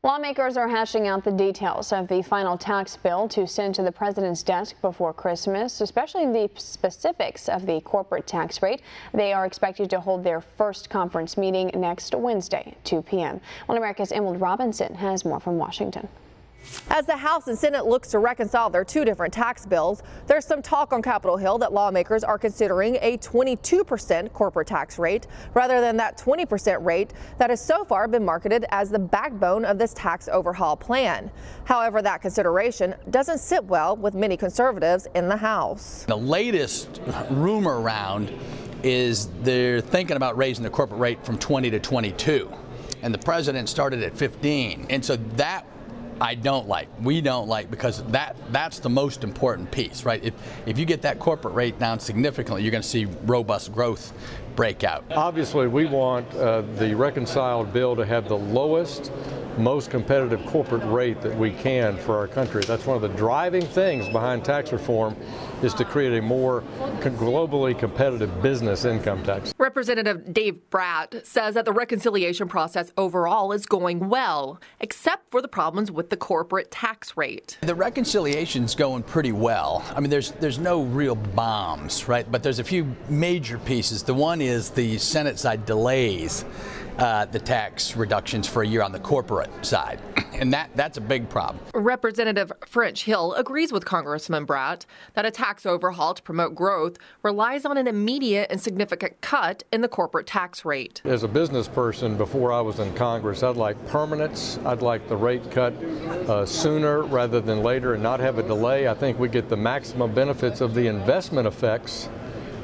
Lawmakers are hashing out the details of the final tax bill to send to the president's desk before Christmas, especially the specifics of the corporate tax rate. They are expected to hold their first conference meeting next Wednesday, 2 p.m. One America's Emerald Robinson has more from Washington. As the House and Senate looks to reconcile their two different tax bills, there's some talk on Capitol Hill that lawmakers are considering a 22% corporate tax rate rather than that 20% rate that has so far been marketed as the backbone of this tax overhaul plan. However, that consideration doesn't sit well with many conservatives in the House. The latest rumor around is they're thinking about raising the corporate rate from 20 to 22, and the president started at 15, and so that we don't like, because that's the most important piece, right? If you get that corporate rate down significantly, you're going to see robust growth break out. Obviously, we want the reconciled bill to have the lowest, most competitive corporate rate that we can for our country. That's one of the driving things behind tax reform, is to create a more globally competitive business income tax. Representative Dave Brat says that the reconciliation process overall is going well, except for the problems with the corporate tax rate. The reconciliation's going pretty well. I mean, there's no real bombs, right? But there's a few major pieces. The one is the Senate side delays the tax reductions for a year on the corporate side, and that's a big problem. Representative French Hill agrees with Congressman Brat that a tax overhaul to promote growth relies on an immediate and significant cut in the corporate tax rate. As a business person, before I was in Congress, I'd like permanence. I'd like the rate cut sooner rather than later and not have a delay. I think we get the maximum benefits of the investment effects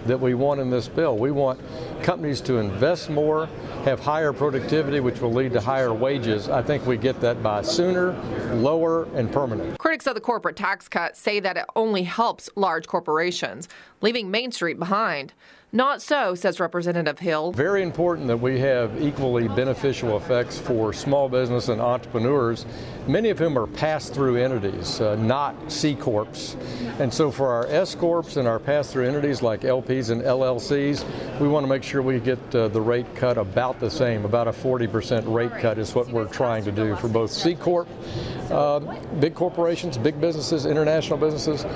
that we want in this bill. We want companies to invest more, have higher productivity, which will lead to higher wages. I think we get that by sooner, lower, and permanent. Critics of the corporate tax cut say that it only helps large corporations, leaving Main Street behind. Not so, says Representative Hill. Very important that we have equally beneficial effects for small business and entrepreneurs, many of whom are pass-through entities, not C-corps. And so for our S-corps and our pass-through entities like LPs and LLCs, we want to make sure we get the rate cut about the same. About a 40% rate cut is what we're trying to do for both C-corp, big corporations, big businesses, international businesses,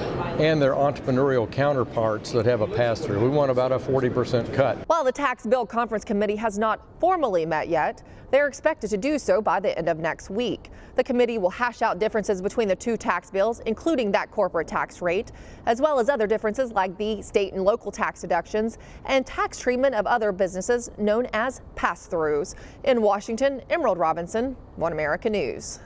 and their entrepreneurial counterparts that have a pass-through. We want about a 40% cut. While the Tax Bill Conference Committee has not formally met yet, they're expected to do so by the end of next week. The committee will hash out differences between the two tax bills, including that corporate tax rate, as well as other differences like the state and local tax deductions and tax treatment of other businesses known as pass-throughs. In Washington, Emerald Robinson, One America News.